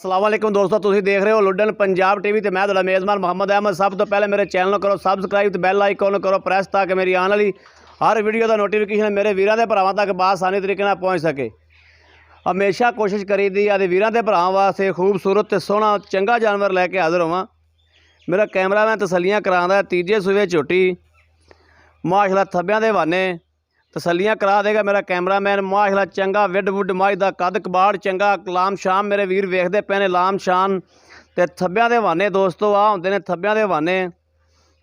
अस्सलाम वालेकुम दोस्तों, तुसीं देख रहे हो लुडन पंजाब टीवी तो मैं तुहाडा मेज़बान मोहम्मद अहमद। सब तो पहले मेरे चैनल करो सबसक्राइब, बैल आइकन करो प्रेस ताकि मेरी आने वाली हर वीडियो का नोटिफिकेशन मेरे वीरों के भरावां तक आसानी तरीके नाल पहुँच सके। हमेशा कोशिश करी दी आदे वीरों के भरावां वास्ते खूबसूरत ते सोहना चंगा जानवर लैके हाज़र होवां। मेरा कैमरामैन तसल्लियां करांदा तीजे सूबे झोटी माशाअल्लाह थब्बियां दे बहाने तसल्लियां करा देगा। मेरा कैमरामैन माशाअल्लाह चंगा विड वुड माई दा कद कबाड़ चंगा लाम शाम मेरे वीर वेखते पे ने लाम शान ते थब्बियां दे बहाने दोस्तों आ होंदे ने थब्बियां दे बहाने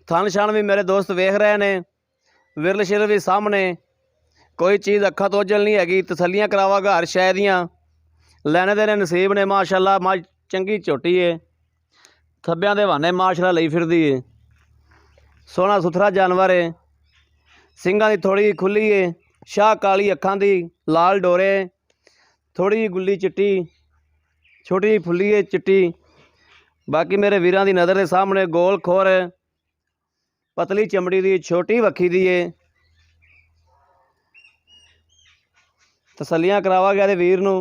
थन शान भी मेरे दोस्त वेख रहे ने विरल शिरल भी सामने कोई चीज़ अखा तो ओझल नहीं हैगी। तसल्लियां करावा घर शै दियां लैने देने नसीब ने माशाअल्लाह मां चंगी झोटी है थब्बियां दे बहाने माशाअल्लाह लई फिरदी है सोहना सुथरा जानवर है। ਸਿੰਘਾਂ ਦੀ थोड़ी खुली है शाह काली अखां दी लाल डोरे थोड़ी गुल्ली चिट्टी छोटी फुल्ली है चिट्टी। बाकी मेरे वीरां दी नज़र के सामने गोल खोर पतली चमड़ी दी छोटी वक्खी दी है। तसल्लियां करावा गया ते वीर नूं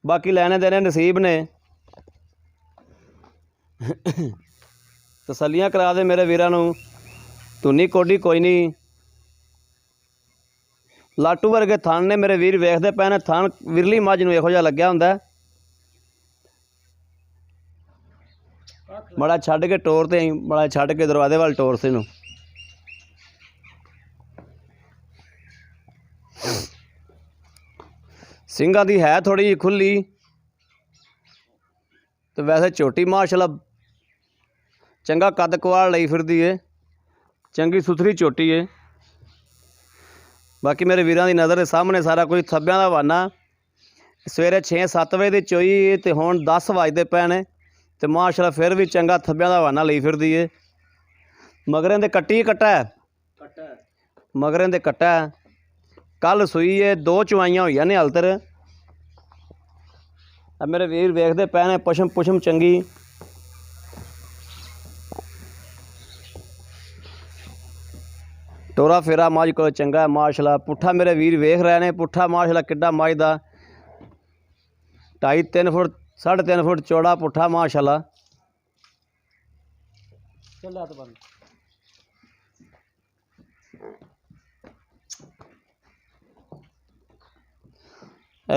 बाकी लैने देने नसीब ने तसल्लियां करा दे मेरे वीरां नूं धुनी कोडी कोई नहीं। लाटू वर्गे थन ने मेरे वीर वेखते पे ने थन विरली मझ नूं इहो जिहा लग्या हुंदा बड़ा छड्ड के टोर ते बड़ा छड्ड के दरवाजे वाल टोर से नूं ਸਿੰਘਾਂ दी है थोड़ी जी खुली तो वैसे छोटी माशाअल्लाह चंगा कद कवाड़ लई फिरदी है चंगी सुथरी चोटी है। बाकी मेरे वीरां दी नज़र के सामने सारा कुछ थब्बियां दा बहाना सवेरे 6-7 बजे की चोई तो हुण 10 वजते पे ने तो माशाअल्लाह फिर भी चंगा थब्बियां दा बहाना लई फिरदी है। मगरें दे कट्टी कट्टा है मगरें दे कट्टा है कल सूई है 2 चवाइयां होईयां ने हल तक मेरे वीर वेखते पे ने पशम पुशम चंगी टोरा फेरा मझ को चंगा है माशाअल्लाह। पुट्ठा मेरे वीर वेख रहे हैं पुट्ठा माशाअल्लाह किड्डा मझ दा 2.5-3 फुट 3.5 फुट चौड़ा पुट्ठा माशाअल्लाह।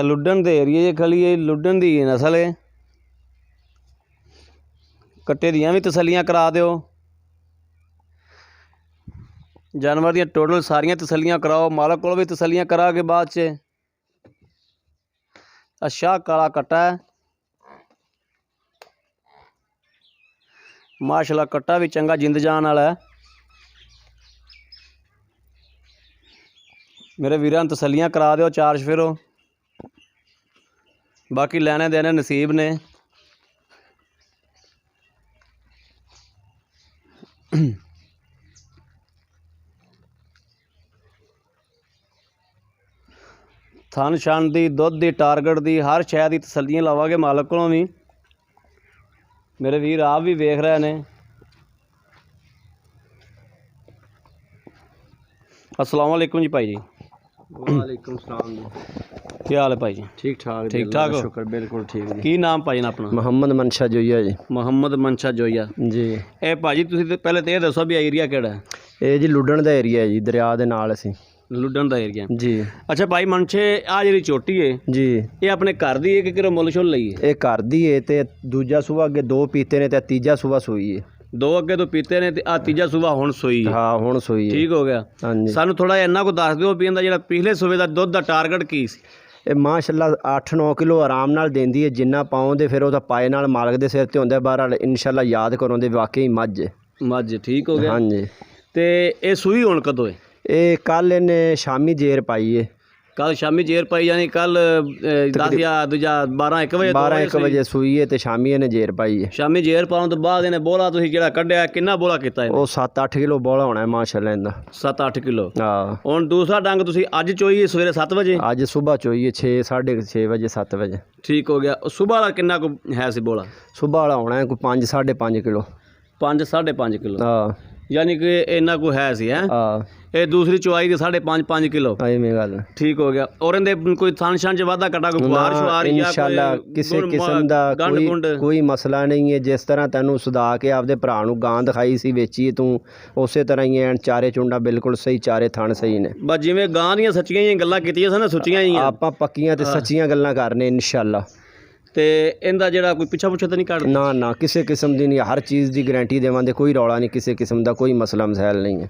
लुडन के एरिए खली है लुडन की नस्ल है कट्टे दियां भी तसल्लियां करा दिओ जानवर दी टोटल सारियां तसल्लियां कराओ मालक को भी तसल्लियां करा के बाद च अच्छा काला कट्टा है माशाअल्लाह कट्टा भी चंगा जिंद जान वाला है। मेरे वीरां तसल्लियां करा दिओ चार चफेरो बाकी लैने देने नसीब ने। थन छन दी दुध दी टारगेट दी हर शै दी तसल्लियां लवांगे मालक कोलों भी मेरे वीर आप भी वेख रहे हैं। अस्सलाम वालेकुम जी भाई जी। वालेकुम सलाम जी। क्या हाल है भाई जी? ठीक ठाक हो? शुक्र बिल्कुल ठीक जी। की नाम भाई ना अपना? मोहम्मद मनशा जोइया जी। मोहम्मद मनशा जोइया जी। ए भाजी तुसीं पहले तो ये दसो भी एरिया केड़ा है? ये जी लुडन का एरिया है जी दरिया दे नाल असीं लुडन का एरिया जी। अच्छा भाई मनशे आ जी चोटी है जी ये अपने घर दी है कि किरो मुल शुल लई है? ये घर दी है ते दूजा सूबा अगे 2 पीते ने ते तीजा सूबा सूई है 2 अगे तो पीते ने ते आ तीजा सूबा हुण सोई है। हाँ हुण सूई है ठीक हो गया। हाँ जी सानू थोड़ा इन्ना को दस दिओ भी इंदा जेड़ा पिछले सूबे दा दुध दा टारगेट की सी? ये माशाअल्लाह 8-9 किलो आराम नाल देंदी है जिन्ना पाउंदे फिर ओदा पाए नाल मालक दे सिर ते हुंदा बहरहाल इंशाअल्लाह याद करो दे वाकई मझ ठीक हो गया। हाँ जी ते ये सूई हुण कदों है? ये कल इन्हें शामी जेर पाई है कल शामी जेर पाई यानी कल 10 या दूजा 12-1 बजे 12-1 बजे सूई है ते शामी इन्हें जेर पाई है। शामी जेर पाउण तो बाद इन्हें बोला तुसीं जेड़ा कड्ढिया किन्ना बोला कीता है? वो 7-8 किलो बोला होना है माशाअल्लाह इंदा 7-8 किलो। हाँ हुण दूसरा डंग तुसीं अज चोई है सवेरे 7 बजे? अज सुबह चोई है 6-6:30 बजे 7 बजे। ठीक हो गया। सुबह वाला किन्ना को है सी बोला? सुबह वाला होना है कोई 5-5.5 किलो 5-5.5 किलो। हाँ ਯਾਨੀ ਕਿ ਇੰਨਾ ਕੋਈ ਹੈ ਸੀ ਹੈ। ਆ ਇਹ ਦੂਸਰੀ ਚੁਆਈ ਦੀ 5.5 ਕਿਲੋ। ਐਵੇਂ ਗੱਲ ਠੀਕ ਹੋ ਗਿਆ। ਔਰ ਇਹਦੇ ਕੋਈ ਥਣ ਛਣ ਚ ਵਾਧਾ ਘਟਾ ਕੋਈ ਬਾਰਿਸ਼ ਵਾਰ ਜਾਂ ਇਨਸ਼ਾਅੱਲਾ ਕਿਸੇ ਕਿਸਮ ਦਾ ਕੋਈ ਮਸਲਾ ਨਹੀਂ ਹੈ। ਜਿਸ ਤਰ੍ਹਾਂ ਤੈਨੂੰ ਸੁਧਾ ਕੇ ਆਪਦੇ ਭਰਾ ਨੂੰ ਗਾਂ ਦਿਖਾਈ ਸੀ ਵੇਚੀ ਤੂੰ, ਉਸੇ ਤਰ੍ਹਾਂ ਹੀ ਐਨ ਚਾਰੇ ਚੁੰਡਾ ਬਿਲਕੁਲ ਸਹੀ, ਚਾਰੇ ਥਣ ਸਹੀ ਨੇ। ਬਸ ਜਿਵੇਂ ਗਾਂ ਦੀਆਂ ਸੱਚੀਆਂ ਹੀ ਗੱਲਾਂ ਕੀਤੀਆਂ ਸਨ, ਸੁੱਚੀਆਂ ਹੀ ਆਪਾਂ ਪੱਕੀਆਂ ਤੇ ਸੱਚੀਆਂ ਗੱਲਾਂ ਕਰਨੇ ਇਨਸ਼ਾਅੱਲਾ। ਤੇ ਇਹਦਾ ਜਿਹੜਾ ਕੋਈ ਪਿੱਛਾ ਪੁੱਛਾ ਤਾਂ ਨਹੀਂ ਕੱਢ? ਨਾ ਨਾ ਕਿਸੇ ਕਿਸਮ ਦੀ ਨਹੀਂ, ਹਰ ਚੀਜ਼ ਦੀ ਗਾਰੰਟੀ ਦੇਵਾਂਗੇ, ਕੋਈ ਰੌਲਾ ਨਹੀਂ, ਕਿਸੇ ਕਿਸਮ ਦਾ ਕੋਈ ਮਸਲਾ ਮਸਾਇਲ ਨਹੀਂ ਹੈ।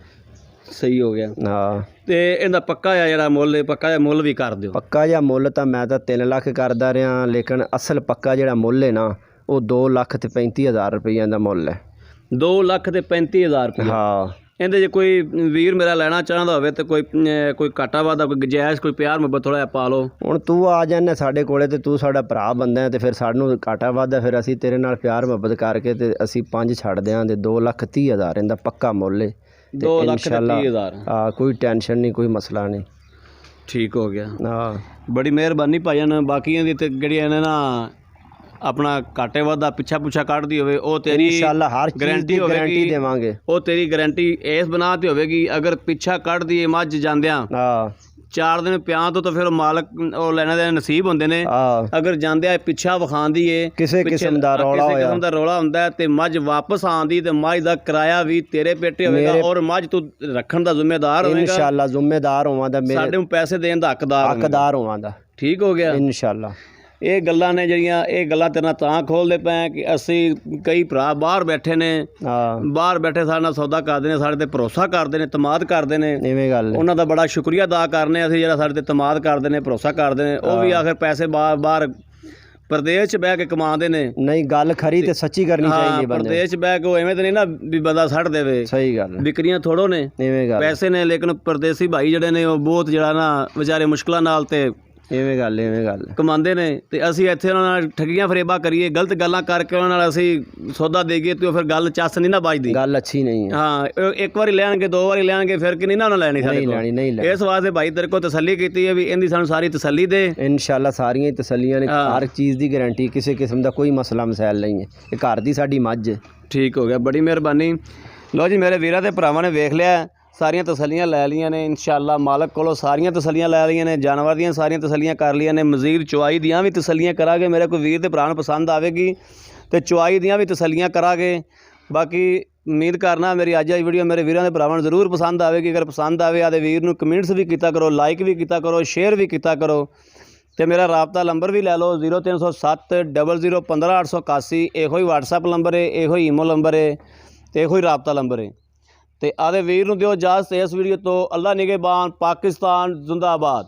ਸਹੀ ਹੋ ਗਿਆ। ਹਾਂ ਤੇ ਇਹਦਾ ਪੱਕਾ ਆ ਜਿਹੜਾ ਮੁੱਲ, ਪੱਕਾ ਜਿਹਾ ਮੁੱਲ ਵੀ ਕਰ ਦਿਓ। ਪੱਕਾ ਜਿਹਾ ਮੁੱਲ ਤਾਂ ਮੈਂ ਤਾਂ 3 ਲੱਖ ਕਰਦਾ ਰਿਹਾ, ਲੇਕਿਨ ਅਸਲ ਪੱਕਾ ਜਿਹੜਾ ਮੁੱਲ ਹੈ ਨਾ ਉਹ 2,35,000 ਰੁਪਈਆਂ ਦਾ ਮੁੱਲ ਹੈ। 2,35,000 ਰੁਪਏ? ਹਾਂ। ਇਹਦੇ ਜੇ ਕੋਈ ਵੀਰ ਮੇਰਾ ਲੈਣਾ ਚਾਹੁੰਦਾ ਹੋਵੇ ਤੇ ਕੋਈ ਘਾਟਾ ਵਾਧਾ, ਕੋਈ ਗੁੰਜਾਇਸ਼, ਕੋਈ ਪਿਆਰ ਮੁਹੱਬਤ ਥੋੜ੍ਹਾ ਜਿਹਾ ਪਾ ਲਓ। ਹੁਣ ਤੂੰ ਆ ਜਾਣਾ ਸਾਡੇ ਕੋਲੇ ਤੇ ਤੂੰ ਸਾਡਾ ਭਰਾ ਬੰਦਾ ਹੈ ਤੇ ਫਿਰ ਸਾਨੂੰ ਘਾਟਾ ਵਾਧਾ, ਫਿਰ ਅਸੀਂ ਤੇਰੇ ਨਾਲ ਪਿਆਰ ਮੁਹੱਬਤ ਕਰਕੇ ਤੇ ਅਸੀਂ 5 ਛੱਡ ਦਿਆਂ ਤੇ 2,30,000 ਇਹਦਾ ਪੱਕਾ ਮੁੱਲ ਹੈ। 2,30,000? ਹਾਂ, ਕੋਈ ਟੈਨਸ਼ਨ ਨਹੀਂ, ਕੋਈ ਮਸਲਾ ਨਹੀਂ। ਠੀਕ ਹੋ ਗਿਆ। ਹਾਂ ਬੜੀ ਮਿਹਰਬਾਨੀ ਭਾਈਜਾਨ। ਬਾਕੀਆਂ ਦੀ ਤੇ ਜਿਹੜੀਆਂ ਨੇ ਨਾ ਆਪਣਾ ਘਾਟੇ ਵਾਧਾ ਪਿੱਛਾ ਪੁੱਛਾ ਕੱਢਦੀ ਹੋਵੇ ਉਹ ਤੇਰੀ ਇਨਸ਼ਾਅੱਲਾ ਹਰ ਚੀਜ਼ ਦੀ ਗਾਰੰਟੀ ਦੇਵਾਂਗੇ। ਉਹ ਤੇਰੀ ਗਾਰੰਟੀ ਇਸ ਬਣਾ ਤੇ ਹੋਵੇਗੀ, ਅਗਰ ਪਿੱਛਾ ਕੱਢਦੀ ਏ ਮੱਝ ਜਾਂਦਿਆਂ 4 ਦਿਨ ਪਿਆਂ ਤੋਂ ਤਾਂ ਫਿਰ ਮਾਲਕ ਉਹ ਲੈਣਾ ਦੇ ਨਸੀਬ ਹੁੰਦੇ ਨੇ। ਅਗਰ ਜਾਂਦਿਆਂ ਪਿੱਛਾ ਵਿਖਾਉਂਦੀ ਏ, ਕਿਸੇ ਕਿਸਮ ਦਾ ਰੌਲਾ ਹੁੰਦਾ ਤੇ ਮੱਝ ਵਾਪਸ ਆਉਂਦੀ ਤੇ ਮੱਝ ਦਾ ਕਿਰਾਇਆ ਵੀ ਤੇਰੇ ਪੇਟੇ ਹੋਵੇਗਾ ਔਰ ਮੱਝ ਤੂੰ ਰੱਖਣ ਦਾ ਜ਼ਿੰਮੇਦਾਰ ਹੋਵੇਗਾ। ਇਨਸ਼ਾਅੱਲਾ ਜ਼ਿੰਮੇਦਾਰ ਹੋਵਾਂਗਾ, ਸਾਡੇ ਨੂੰ ਪੈਸੇ ਦੇਣ ਦਾ ਹੱਕਦਾਰ ਹੋਵਾਂਗਾ। ਠੀਕ ਹੋ ਗਿਆ ਇਨਸ਼ਾਅੱਲਾ। ਇਹ ਗੱਲਾਂ ਨੇ ਜਿਹੜੀਆਂ, ਇਹ ਗੱਲਾਂ ਤੇਰੇ ਨਾਲ ਤਾਂ ਖੋਲ੍ਹਦੇ ਪਏ ਕਿ ਅਸੀਂ ਕਈ ਭਰਾ ਬਾਹਰ ਬੈਠੇ ਨੇ, ਬਾਹਰ ਬੈਠੇ ਸਾਡੇ ਨਾਲ ਸੌਦਾ ਕਰਦੇ ਨੇ, ਸਾਡੇ ਤੇ ਭਰੋਸਾ ਕਰਦੇ ਨੇ, ਤਮਾਦ ਕਰਦੇ ਨੇ। ਇਵੇਂ ਗੱਲ, ਉਹਨਾਂ ਦਾ ਬੜਾ ਸ਼ੁਕਰੀਆ ਅਦਾ ਕਰਨੇ ਅਸੀਂ ਜਿਹੜਾ ਸਾਡੇ ਤੇ ਤਮਾਦ ਕਰਦੇ ਨੇ, ਭਰੋਸਾ ਕਰਦੇ ਨੇ। ਉਹ ਵੀ ਆਖਿਰ ਪੈਸੇ ਬਾਹਰ ਪ੍ਰਦੇਸ਼ 'ਚ ਬਹਿ ਕੇ ਕਮਾਉਂਦੇ ਨੇ। ਨਹੀਂ, ਗੱਲ ਖਰੀ ਤੇ ਸੱਚੀ ਕਰਨੀ ਚਾਹੀਦੀ ਬੰਦੇ। ਪ੍ਰਦੇਸ਼ 'ਚ ਬਹਿ ਕੇ ਉਹ ਐਵੇਂ ਤਾਂ ਨਹੀਂ ਨਾ ਵੀ ਬੰਦਾ ਛੱਡ ਦੇਵੇ। ਸਹੀ ਗੱਲ, ਵਿਕਰੀਆਂ ਥੋੜੋ ਨੇ, ਇਵੇਂ ਗੱਲ, ਪੈਸੇ ਨੇ। ਲੇਕਿਨ ਪਰਦੇਸੀ ਭਾਈ ਜਿਹੜੇ ਨੇ ਉਹ ਬਹੁਤ ਜਿਹੜਾ ਨਾ ਵਿਚਾਰੇ ਮੁਸ਼ਕਲਾਂ ਨਾਲ ਤੇ ਇਵੇਂ ਗੱਲ ਕਮਾਉਂਦੇ ਨੇ ਤੇ ਅਸੀਂ ਇੱਥੇ ਉਹਨਾਂ ਨਾਲ ਠੱਗੀਆਂ ਫਰੇਬਾ ਕਰੀਏ, ਗਲਤ ਗੱਲਾਂ ਕਰਕੇ ਉਹਨਾਂ ਨਾਲ ਅਸੀਂ ਸੌਦਾ ਦੇਈਏ ਤੇ ਉਹ ਫਿਰ ਗੱਲ ਚੱਸ ਨਹੀਂ ਨਾ ਵੱਜਦੀ, ਗੱਲ ਅੱਛੀ ਨਹੀਂ ਹੈ। ਹਾਂ, ਇੱਕ ਵਾਰੀ ਲੈਣਗੇ, 2 ਵਾਰੀ ਲੈਣਗੇ, ਫਿਰ ਕਿ ਨਹੀਂ ਨਾ ਉਹਨਾਂ ਲੈਣੀ ਸਾਡੇ ਕੋਲ। ਇਸ ਵਾਸਤੇ ਭਾਈ ਤੇਰੇ ਕੋਲ ਤਸੱਲੀ ਕੀਤੀ ਹੈ ਵੀ ਇਹਦੀ ਸਾਨੂੰ ਸਾਰੀ ਤਸੱਲੀ ਦੇ। ਇਨਸ਼ਾਅੱਲਾ ਸਾਰੀਆਂ ਹੀ ਤਸੱਲੀਆਂ ਨੇ, ਹਰ ਚੀਜ਼ ਦੀ ਗਾਰੰਟੀ, ਕਿਸੇ ਕਿਸਮ ਦਾ ਕੋਈ ਮਸਲਾ ਮਸਾਇਲ ਨਹੀਂ ਹੈ। ਇਹ ਘਰ ਦੀ ਸਾਡੀ ਮੱਝ ਹੈ। ਠੀਕ ਹੋ ਗਿਆ, ਬੜੀ ਮਿਹਰਬਾਨੀ। ਲਓ ਜੀ, ਮੇਰੇ ਵੀਰਾਂ ਤੇ ਭਰਾਵਾਂ ਨੇ ਵੇਖ ਲਿਆ, ਸਾਰੀਆਂ ਤਸੱਲੀਆਂ ਲੈ ਲਈਆਂ ਨੇ ਇਨਸ਼ਾਅੱਲਾ। ਮਾਲਕ ਕੋਲੋਂ ਸਾਰੀਆਂ ਤਸੱਲੀਆਂ ਲੈ ਲਈਆਂ ਨੇ, ਜਾਨਵਰ ਦੀਆਂ ਸਾਰੀਆਂ ਤਸੱਲੀਆਂ ਕਰ ਲਈਆਂ ਨੇ, ਮਜ਼ੀਦ ਚੁਆਈ ਦੀਆਂ ਵੀ ਤਸੱਲੀਆਂ ਕਰਾਂਗੇ। ਮੇਰੇ ਕੋਈ ਵੀਰ ਦੇ ਭਰਾ ਨੂੰ ਪਸੰਦ ਆਵੇਗੀ ਤੇ ਚੁਆਈ ਦੀਆਂ ਵੀ ਤਸੱਲੀਆਂ ਕਰਾਂਗੇ। ਬਾਕੀ ਉਮੀਦ ਕਰਨਾ ਮੇਰੀ ਅੱਜ ਦੀ ਵੀਡੀਓ ਮੇਰੇ ਵੀਰਾਂ ਦੇ ਭਰਾਵਾਂ ਨੂੰ ਜ਼ਰੂਰ ਪਸੰਦ ਆਵੇਗੀ। ਅਗਰ ਪਸੰਦ ਆਵੇ ਆਦੇ ਵੀਰ ਨੂੰ ਕਮੈਂਟਸ ਵੀ ਕੀਤਾ ਕਰੋ, ਲਾਈਕ ਵੀ ਕੀਤਾ ਕਰੋ, ਸ਼ੇਅਰ ਵੀ ਕੀਤਾ ਕਰੋ ਤੇ ਮੇਰਾ ਰਾਬਤਾ ਨੰਬਰ ਵੀ ਲੈ ਲਓ 0307 00 15 881। ਇਹੋ ਹੀ WhatsApp ਨੰਬਰ ਹੈ, ਇਹੋ ਹੀ ਈਮੋ ਨੰਬਰ ਹੈ ਤੇ ਇਹੋ ਹੀ ਰਾਬਤਾ ਨੰਬਰ ਹੈ। ਤੇ ਆਦੇ ਵੀਰ ਨੂੰ ਦਿਓ ਇਜਾਜ਼ਤ ਇਸ ਵੀਡੀਓ ਤੋਂ। ਅੱਲਾ ਨਿਗਹਿਬਾਨ, ਪਾਕਿਸਤਾਨ ਜ਼ਿੰਦਾਬਾਦ।